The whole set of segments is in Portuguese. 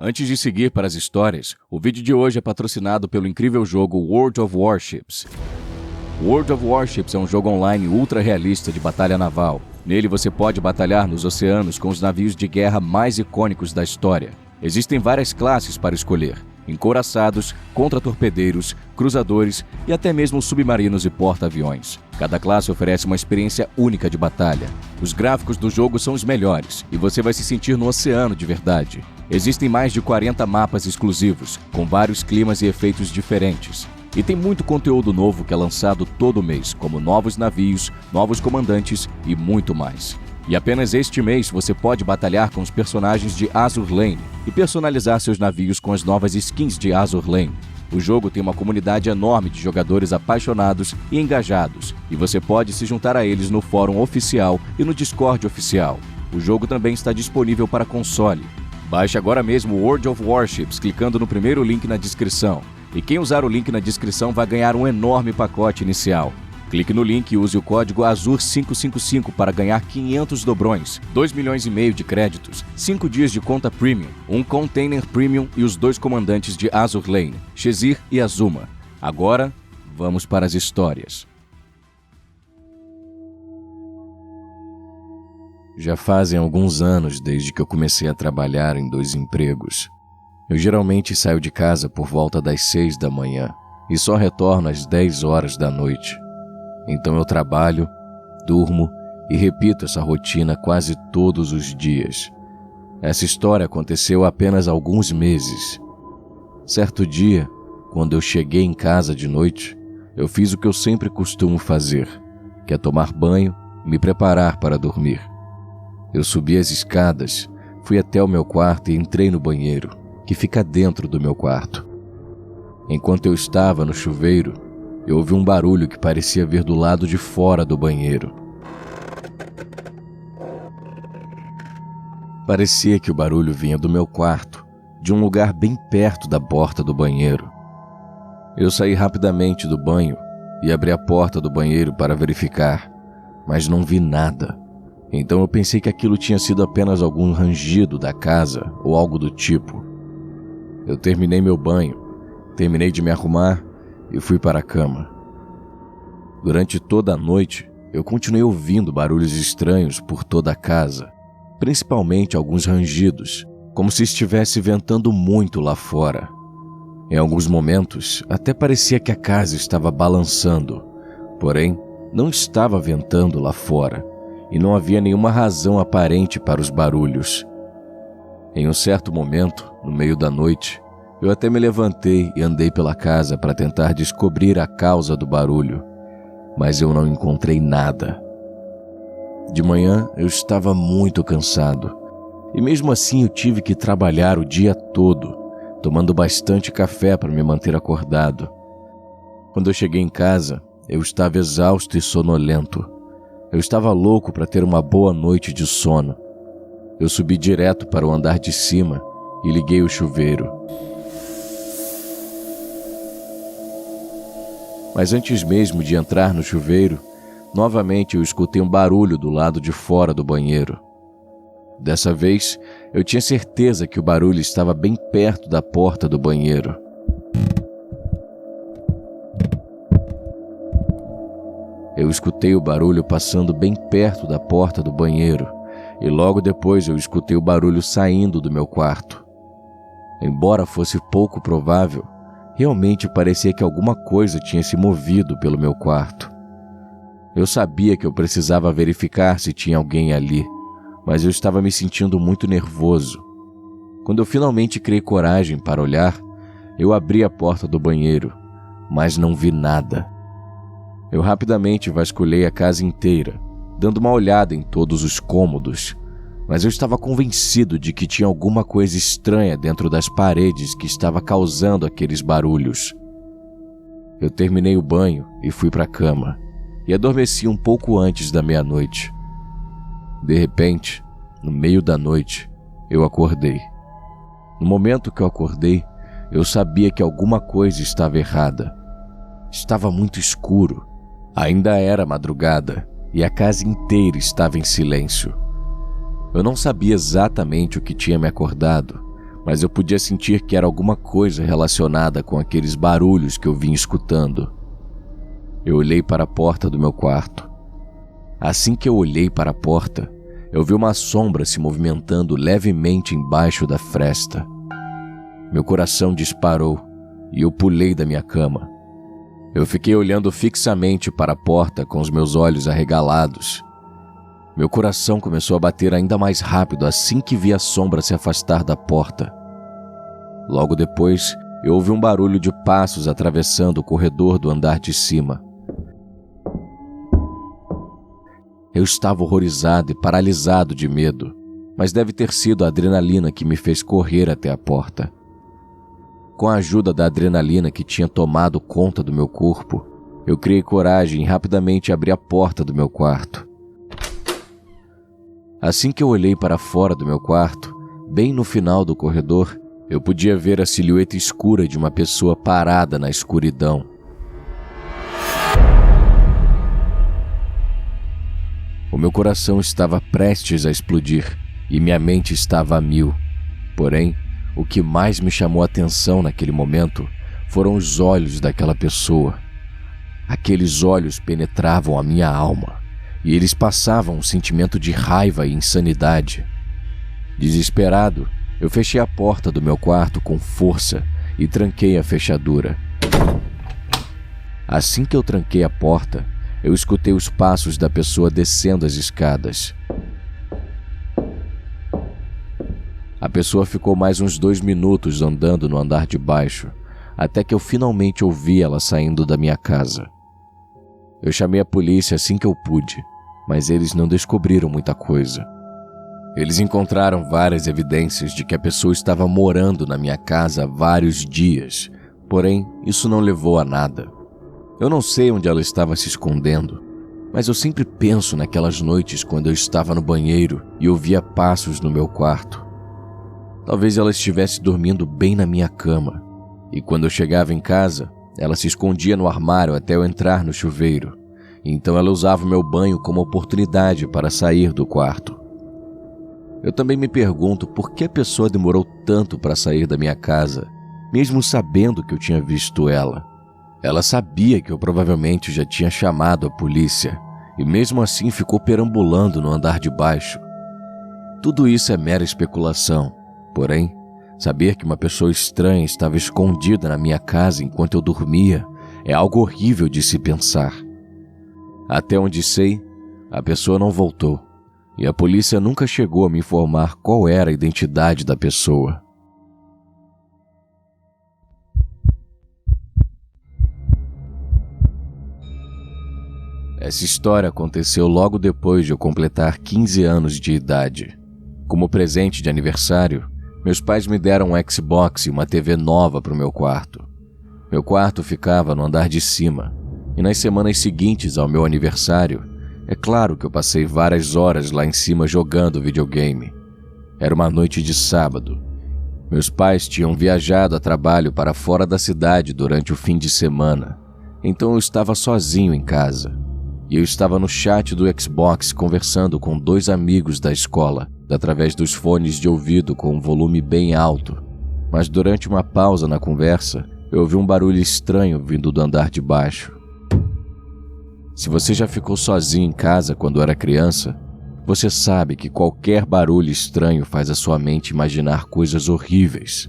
Antes de seguir para as histórias, o vídeo de hoje é patrocinado pelo incrível jogo World of Warships. World of Warships é um jogo online ultra realista de batalha naval. Nele você pode batalhar nos oceanos com os navios de guerra mais icônicos da história. Existem várias classes para escolher: encouraçados, contra-torpedeiros, cruzadores e até mesmo submarinos e porta-aviões. Cada classe oferece uma experiência única de batalha. Os gráficos do jogo são os melhores e você vai se sentir no oceano de verdade. Existem mais de 40 mapas exclusivos, com vários climas e efeitos diferentes. E tem muito conteúdo novo que é lançado todo mês, como novos navios, novos comandantes e muito mais. E apenas este mês você pode batalhar com os personagens de Azur Lane e personalizar seus navios com as novas skins de Azur Lane. O jogo tem uma comunidade enorme de jogadores apaixonados e engajados, e você pode se juntar a eles no fórum oficial e no Discord oficial. O jogo também está disponível para console. Baixe agora mesmo World of Warships clicando no primeiro link na descrição. E quem usar o link na descrição vai ganhar um enorme pacote inicial. Clique no link e use o código AZUR555 para ganhar 500 dobrões, 2 milhões e meio de créditos, 5 dias de conta Premium, um Container Premium e os 2 comandantes de Azur Lane, Shezir e Azuma. Agora, vamos para as histórias. Já fazem alguns anos desde que eu comecei a trabalhar em 2 empregos. Eu geralmente saio de casa por volta das 6 da manhã e só retorno às 10 horas da noite. Então eu trabalho, durmo e repito essa rotina quase todos os dias. Essa história aconteceu há apenas alguns meses. Certo dia, quando eu cheguei em casa de noite, eu fiz o que eu sempre costumo fazer, que é tomar banho e me preparar para dormir. Eu subi as escadas, fui até o meu quarto e entrei no banheiro, que fica dentro do meu quarto. Enquanto eu estava no chuveiro, eu ouvi um barulho que parecia vir do lado de fora do banheiro. Parecia que o barulho vinha do meu quarto, de um lugar bem perto da porta do banheiro. Eu saí rapidamente do banho e abri a porta do banheiro para verificar, mas não vi nada. Então eu pensei que aquilo tinha sido apenas algum rangido da casa ou algo do tipo. Eu terminei meu banho, terminei de me arrumar e fui para a cama. Durante toda a noite, eu continuei ouvindo barulhos estranhos por toda a casa, principalmente alguns rangidos, como se estivesse ventando muito lá fora. Em alguns momentos, até parecia que a casa estava balançando, porém, não estava ventando lá fora. E não havia nenhuma razão aparente para os barulhos. Em um certo momento, no meio da noite, eu até me levantei e andei pela casa para tentar descobrir a causa do barulho, mas eu não encontrei nada. De manhã, eu estava muito cansado, e mesmo assim eu tive que trabalhar o dia todo, tomando bastante café para me manter acordado. Quando eu cheguei em casa, eu estava exausto e sonolento. Eu estava louco para ter uma boa noite de sono. Eu subi direto para o andar de cima e liguei o chuveiro. Mas antes mesmo de entrar no chuveiro, novamente eu escutei um barulho do lado de fora do banheiro. Dessa vez, eu tinha certeza que o barulho estava bem perto da porta do banheiro. Eu escutei o barulho passando bem perto da porta do banheiro e logo depois eu escutei o barulho saindo do meu quarto. Embora fosse pouco provável, realmente parecia que alguma coisa tinha se movido pelo meu quarto. Eu sabia que eu precisava verificar se tinha alguém ali, mas eu estava me sentindo muito nervoso. Quando eu finalmente criei coragem para olhar, eu abri a porta do banheiro, mas não vi nada. Eu rapidamente vasculhei a casa inteira, dando uma olhada em todos os cômodos, mas eu estava convencido de que tinha alguma coisa estranha dentro das paredes que estava causando aqueles barulhos. Eu terminei o banho e fui para a cama, e adormeci um pouco antes da meia-noite. De repente, no meio da noite, eu acordei. No momento que eu acordei, eu sabia que alguma coisa estava errada. Estava muito escuro. Ainda era madrugada e a casa inteira estava em silêncio. Eu não sabia exatamente o que tinha me acordado, mas eu podia sentir que era alguma coisa relacionada com aqueles barulhos que eu vinha escutando. Eu olhei para a porta do meu quarto. Assim que eu olhei para a porta, eu vi uma sombra se movimentando levemente embaixo da fresta. Meu coração disparou e eu pulei da minha cama. Eu fiquei olhando fixamente para a porta com os meus olhos arregalados. Meu coração começou a bater ainda mais rápido assim que vi a sombra se afastar da porta. Logo depois, eu ouvi um barulho de passos atravessando o corredor do andar de cima. Eu estava horrorizado e paralisado de medo, mas deve ter sido a adrenalina que me fez correr até a porta. Com a ajuda da adrenalina que tinha tomado conta do meu corpo, eu criei coragem e rapidamente abri a porta do meu quarto. Assim que eu olhei para fora do meu quarto, bem no final do corredor, eu podia ver a silhueta escura de uma pessoa parada na escuridão. O meu coração estava prestes a explodir e minha mente estava a mil. Porém, o que mais me chamou a atenção naquele momento foram os olhos daquela pessoa. Aqueles olhos penetravam a minha alma e eles passavam um sentimento de raiva e insanidade. Desesperado, eu fechei a porta do meu quarto com força e tranquei a fechadura. Assim que eu tranquei a porta, eu escutei os passos da pessoa descendo as escadas. A pessoa ficou mais uns 2 minutos andando no andar de baixo, até que eu finalmente ouvi ela saindo da minha casa. Eu chamei a polícia assim que eu pude, mas eles não descobriram muita coisa. Eles encontraram várias evidências de que a pessoa estava morando na minha casa há vários dias, porém, isso não levou a nada. Eu não sei onde ela estava se escondendo, mas eu sempre penso naquelas noites quando eu estava no banheiro e ouvia passos no meu quarto. Talvez ela estivesse dormindo bem na minha cama, e quando eu chegava em casa, ela se escondia no armário até eu entrar no chuveiro. Então ela usava o meu banho como oportunidade para sair do quarto. Eu também me pergunto por que a pessoa demorou tanto para sair da minha casa, mesmo sabendo que eu tinha visto ela. Ela sabia que eu provavelmente já tinha chamado a polícia, e mesmo assim ficou perambulando no andar de baixo. Tudo isso é mera especulação. Porém, saber que uma pessoa estranha estava escondida na minha casa enquanto eu dormia é algo horrível de se pensar. Até onde sei, a pessoa não voltou, e a polícia nunca chegou a me informar qual era a identidade da pessoa. Essa história aconteceu logo depois de eu completar 15 anos de idade. Como presente de aniversário, meus pais me deram um Xbox e uma TV nova para o meu quarto. Meu quarto ficava no andar de cima, e nas semanas seguintes ao meu aniversário, é claro que eu passei várias horas lá em cima jogando videogame. Era uma noite de sábado. Meus pais tinham viajado a trabalho para fora da cidade durante o fim de semana, então eu estava sozinho em casa. E eu estava no chat do Xbox conversando com 2 amigos da escola, através dos fones de ouvido com um volume bem alto. Mas durante uma pausa na conversa, eu ouvi um barulho estranho vindo do andar de baixo. Se você já ficou sozinho em casa quando era criança, você sabe que qualquer barulho estranho faz a sua mente imaginar coisas horríveis.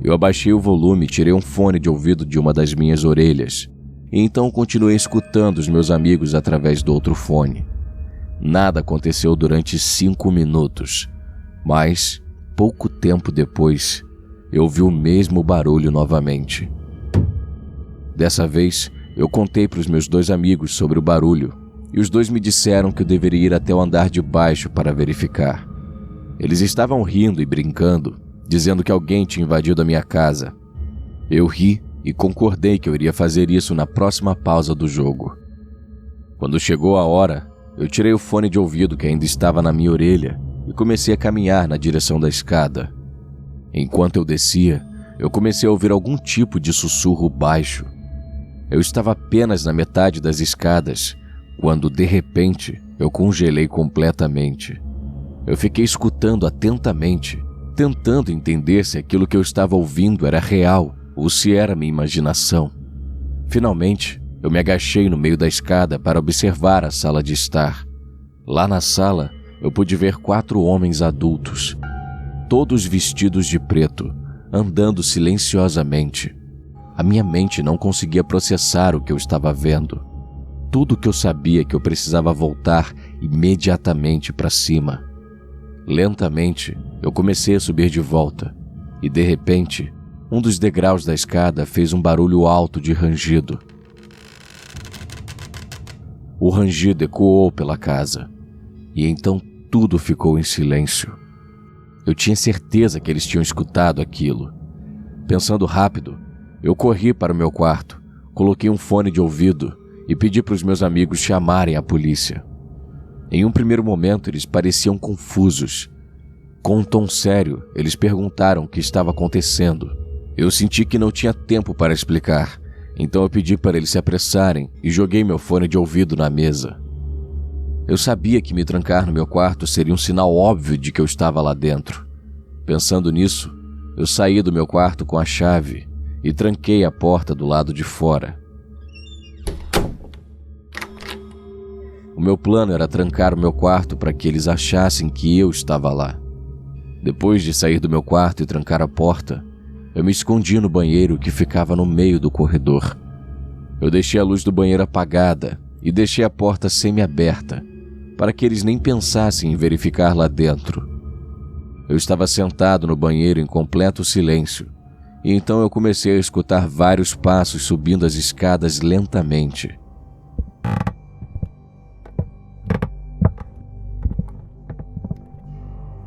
Eu abaixei o volume e tirei um fone de ouvido de uma das minhas orelhas, e então continuei escutando os meus amigos através do outro fone. Nada aconteceu durante 5 minutos, mas, pouco tempo depois, eu ouvi o mesmo barulho novamente. Dessa vez, eu contei para os meus 2 amigos sobre o barulho, e os 2 me disseram que eu deveria ir até o andar de baixo para verificar. Eles estavam rindo e brincando, dizendo que alguém tinha invadido a minha casa. Eu ri e concordei que eu iria fazer isso na próxima pausa do jogo. Quando chegou a hora, eu tirei o fone de ouvido que ainda estava na minha orelha e comecei a caminhar na direção da escada. Enquanto eu descia, eu comecei a ouvir algum tipo de sussurro baixo. Eu estava apenas na metade das escadas, quando, de repente, eu congelei completamente. Eu fiquei escutando atentamente, tentando entender se aquilo que eu estava ouvindo era real ou se era minha imaginação. Finalmente, eu me agachei no meio da escada para observar a sala de estar. Lá na sala, eu pude ver 4 homens adultos, todos vestidos de preto, andando silenciosamente. A minha mente não conseguia processar o que eu estava vendo. Tudo o que eu sabia é que eu precisava voltar imediatamente para cima. Lentamente, eu comecei a subir de volta, e de repente, um dos degraus da escada fez um barulho alto de rangido. O rangido ecoou pela casa, e então tudo ficou em silêncio. Eu tinha certeza que eles tinham escutado aquilo. Pensando rápido, eu corri para o meu quarto, coloquei um fone de ouvido e pedi para os meus amigos chamarem a polícia. Em um primeiro momento, eles pareciam confusos. Com um tom sério, eles perguntaram o que estava acontecendo. Eu senti que não tinha tempo para explicar, então eu pedi para eles se apressarem e joguei meu fone de ouvido na mesa. Eu sabia que me trancar no meu quarto seria um sinal óbvio de que eu estava lá dentro. Pensando nisso, eu saí do meu quarto com a chave e tranquei a porta do lado de fora. O meu plano era trancar o meu quarto para que eles achassem que eu estava lá. Depois de sair do meu quarto e trancar a porta, eu me escondi no banheiro que ficava no meio do corredor. Eu deixei a luz do banheiro apagada e deixei a porta semi-aberta, para que eles nem pensassem em verificar lá dentro. Eu estava sentado no banheiro em completo silêncio, e então eu comecei a escutar vários passos subindo as escadas lentamente.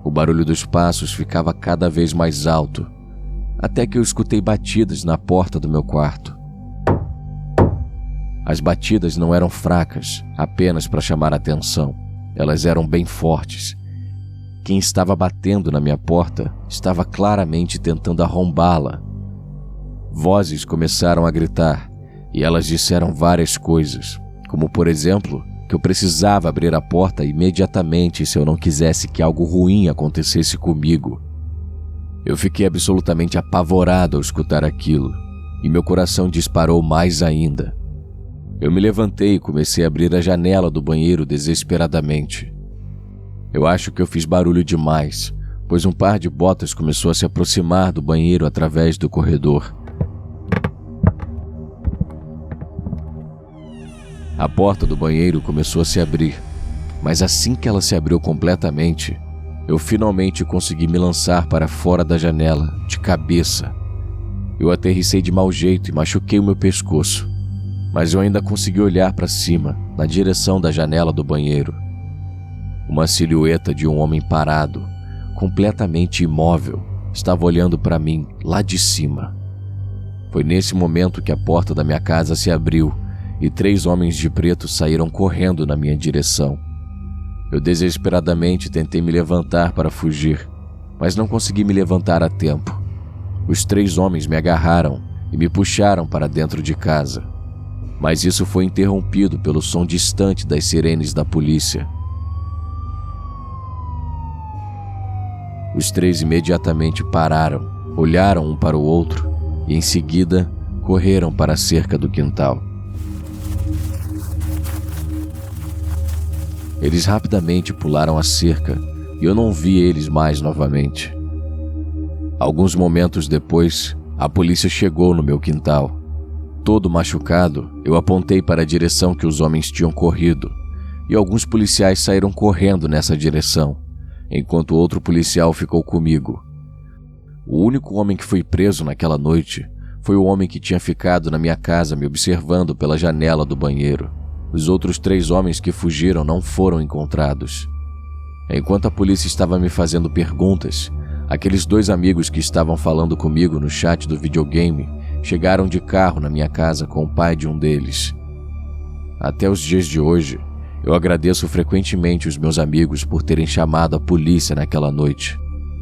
O barulho dos passos ficava cada vez mais alto, até que eu escutei batidas na porta do meu quarto. As batidas não eram fracas, apenas para chamar a atenção. Elas eram bem fortes. Quem estava batendo na minha porta estava claramente tentando arrombá-la. Vozes começaram a gritar, e elas disseram várias coisas, como por exemplo, que eu precisava abrir a porta imediatamente se eu não quisesse que algo ruim acontecesse comigo. Eu fiquei absolutamente apavorado ao escutar aquilo, e meu coração disparou mais ainda. Eu me levantei e comecei a abrir a janela do banheiro desesperadamente. Eu acho que eu fiz barulho demais, pois um par de botas começou a se aproximar do banheiro através do corredor. A porta do banheiro começou a se abrir, mas assim que ela se abriu completamente, eu finalmente consegui me lançar para fora da janela, de cabeça. Eu aterrissei de mau jeito e machuquei o meu pescoço, mas eu ainda consegui olhar para cima, na direção da janela do banheiro. Uma silhueta de um homem parado, completamente imóvel, estava olhando para mim lá de cima. Foi nesse momento que a porta da minha casa se abriu e 3 homens de preto saíram correndo na minha direção. Eu desesperadamente tentei me levantar para fugir, mas não consegui me levantar a tempo. Os 3 homens me agarraram e me puxaram para dentro de casa, mas isso foi interrompido pelo som distante das sirenes da polícia. Os 3 imediatamente pararam, olharam um para o outro e em seguida correram para a cerca do quintal. Eles rapidamente pularam a cerca e eu não vi eles mais novamente. Alguns momentos depois, a polícia chegou no meu quintal. Todo machucado, eu apontei para a direção que os homens tinham corrido, e alguns policiais saíram correndo nessa direção, enquanto outro policial ficou comigo. O único homem que foi preso naquela noite foi o homem que tinha ficado na minha casa me observando pela janela do banheiro. Os outros 3 homens que fugiram não foram encontrados. Enquanto a polícia estava me fazendo perguntas, aqueles 2 amigos que estavam falando comigo no chat do videogame chegaram de carro na minha casa com o pai de um deles. Até os dias de hoje, eu agradeço frequentemente os meus amigos por terem chamado a polícia naquela noite,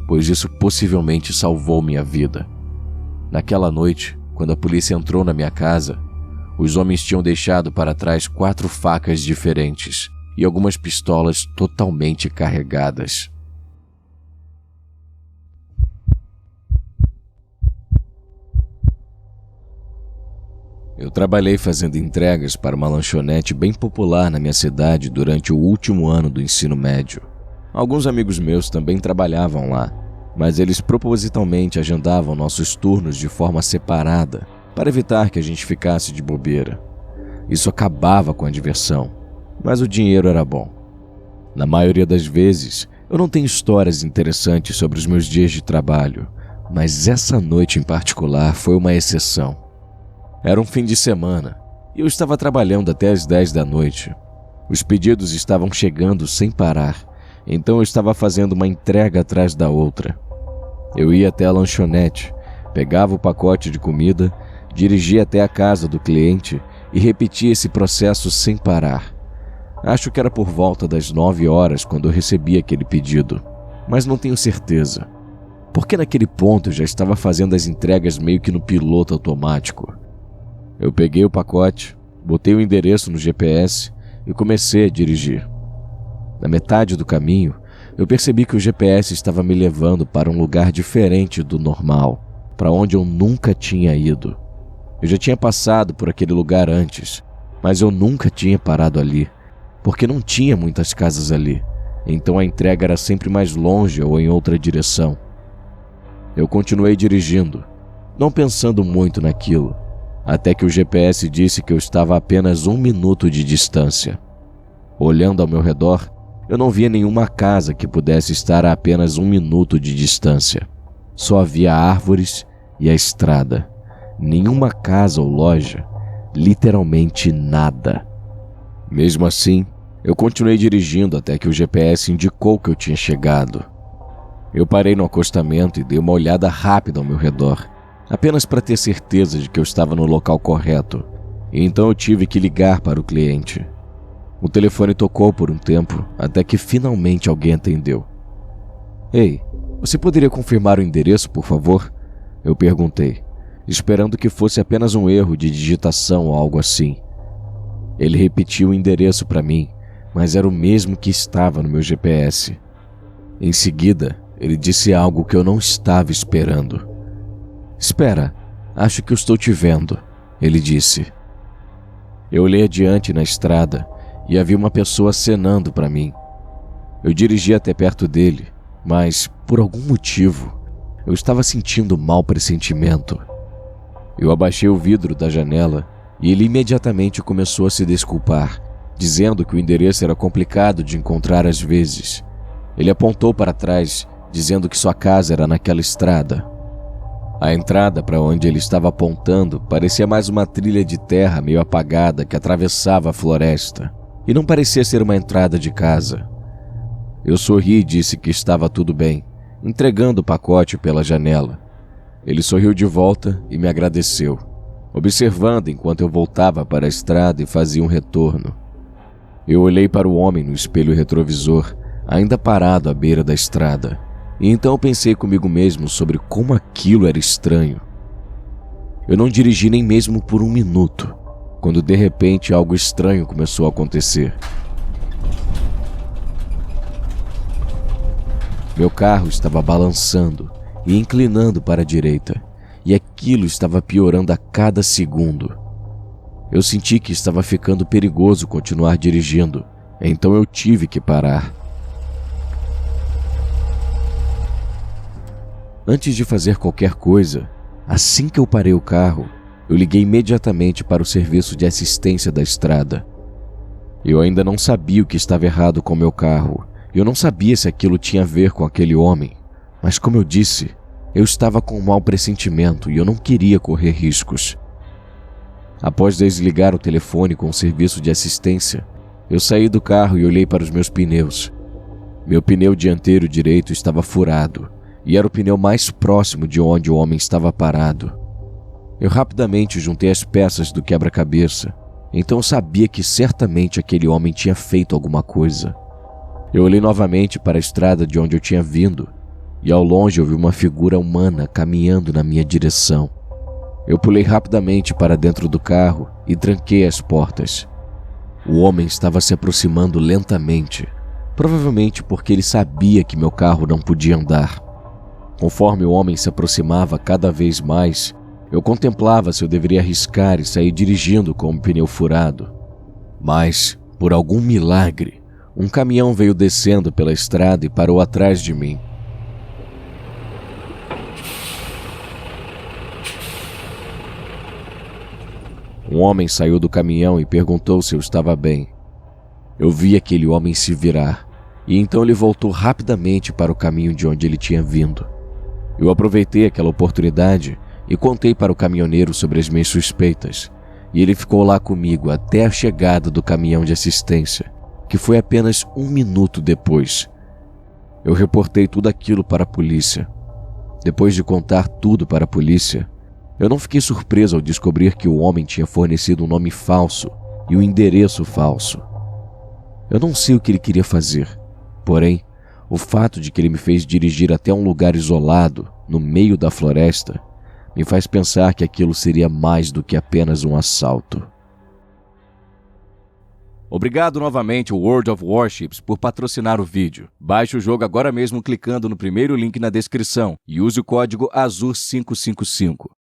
pois isso possivelmente salvou minha vida. Naquela noite, quando a polícia entrou na minha casa, os homens tinham deixado para trás 4 facas diferentes e algumas pistolas totalmente carregadas. Eu trabalhei fazendo entregas para uma lanchonete bem popular na minha cidade durante o último ano do ensino médio. Alguns amigos meus também trabalhavam lá, mas eles propositalmente agendavam nossos turnos de forma separada para evitar que a gente ficasse de bobeira. Isso acabava com a diversão, mas o dinheiro era bom. Na maioria das vezes, eu não tenho histórias interessantes sobre os meus dias de trabalho, mas essa noite em particular foi uma exceção. Era um fim de semana e eu estava trabalhando até as 10 da noite. Os pedidos estavam chegando sem parar, então eu estava fazendo uma entrega atrás da outra. Eu ia até a lanchonete, pegava o pacote de comida, dirigia até a casa do cliente e repetia esse processo sem parar. Acho que era por volta das 9 horas quando eu recebi aquele pedido, mas não tenho certeza, porque naquele ponto eu já estava fazendo as entregas meio que no piloto automático. Eu peguei o pacote, botei o endereço no GPS e comecei a dirigir. Na metade do caminho, eu percebi que o GPS estava me levando para um lugar diferente do normal, para onde eu nunca tinha ido. Eu já tinha passado por aquele lugar antes, mas eu nunca tinha parado ali, porque não tinha muitas casas ali, então a entrega era sempre mais longe ou em outra direção. Eu continuei dirigindo, não pensando muito naquilo, até que o GPS disse que eu estava a apenas 1 minuto de distância. Olhando ao meu redor, eu não via nenhuma casa que pudesse estar a apenas 1 minuto de distância. Só havia árvores e a estrada. Nenhuma casa ou loja, literalmente nada. Mesmo assim, eu continuei dirigindo até que o GPS indicou que eu tinha chegado. Eu parei no acostamento e dei uma olhada rápida ao meu redor, apenas para ter certeza de que eu estava no local correto, e então eu tive que ligar para o cliente. O telefone tocou por um tempo, até que finalmente alguém atendeu. "Ei, você poderia confirmar o endereço, por favor?" Eu perguntei, esperando que fosse apenas um erro de digitação ou algo assim. Ele repetiu o endereço para mim, mas era o mesmo que estava no meu GPS. Em seguida, ele disse algo que eu não estava esperando. "Espera, acho que eu estou te vendo", ele disse. Eu olhei adiante na estrada e havia uma pessoa acenando para mim. Eu dirigi até perto dele, mas, por algum motivo, eu estava sentindo um mau pressentimento. Eu abaixei o vidro da janela e ele imediatamente começou a se desculpar, dizendo que o endereço era complicado de encontrar às vezes. Ele apontou para trás, dizendo que sua casa era naquela estrada. A entrada para onde ele estava apontando parecia mais uma trilha de terra meio apagada que atravessava a floresta, e não parecia ser uma entrada de casa. Eu sorri e disse que estava tudo bem, entregando o pacote pela janela. Ele sorriu de volta e me agradeceu, observando enquanto eu voltava para a estrada e fazia um retorno. Eu olhei para o homem no espelho retrovisor, ainda parado à beira da estrada. E então pensei comigo mesmo sobre como aquilo era estranho. Eu não dirigi nem mesmo por 1 minuto, quando de repente algo estranho começou a acontecer. Meu carro estava balançando e inclinando para a direita, e aquilo estava piorando a cada segundo. Eu senti que estava ficando perigoso continuar dirigindo, então eu tive que parar. Antes de fazer qualquer coisa, assim que eu parei o carro, eu liguei imediatamente para o serviço de assistência da estrada. Eu ainda não sabia o que estava errado com meu carro. Eu não sabia se aquilo tinha a ver com aquele homem. Mas como eu disse, eu estava com um mau pressentimento e eu não queria correr riscos. Após desligar o telefone com o serviço de assistência, eu saí do carro e olhei para os meus pneus. Meu pneu dianteiro direito estava furado, e era o pneu mais próximo de onde o homem estava parado. Eu rapidamente juntei as peças do quebra-cabeça, então eu sabia que certamente aquele homem tinha feito alguma coisa. Eu olhei novamente para a estrada de onde eu tinha vindo, e ao longe eu vi uma figura humana caminhando na minha direção. Eu pulei rapidamente para dentro do carro e tranquei as portas. O homem estava se aproximando lentamente, provavelmente porque ele sabia que meu carro não podia andar. Conforme o homem se aproximava cada vez mais, Eu contemplava se eu deveria arriscar e sair dirigindo com o pneu furado. Mas, por algum milagre, um caminhão veio descendo pela estrada e parou atrás de mim. Um homem saiu do caminhão e perguntou se eu estava bem. Eu vi aquele homem se virar, e então ele voltou rapidamente para o caminho de onde ele tinha vindo. Eu aproveitei aquela oportunidade e contei para o caminhoneiro sobre as minhas suspeitas, e ele ficou lá comigo até a chegada do caminhão de assistência, que foi apenas 1 minuto depois. Eu reportei tudo aquilo para a polícia. Depois de contar tudo para a polícia, eu não fiquei surpreso ao descobrir que o homem tinha fornecido um nome falso e um endereço falso. Eu não sei o que ele queria fazer, porém, o fato de que ele me fez dirigir até um lugar isolado, no meio da floresta, me faz pensar que aquilo seria mais do que apenas um assalto. Obrigado novamente ao World of Warships por patrocinar o vídeo. Baixe o jogo agora mesmo clicando no primeiro link na descrição e use o código AZUR555.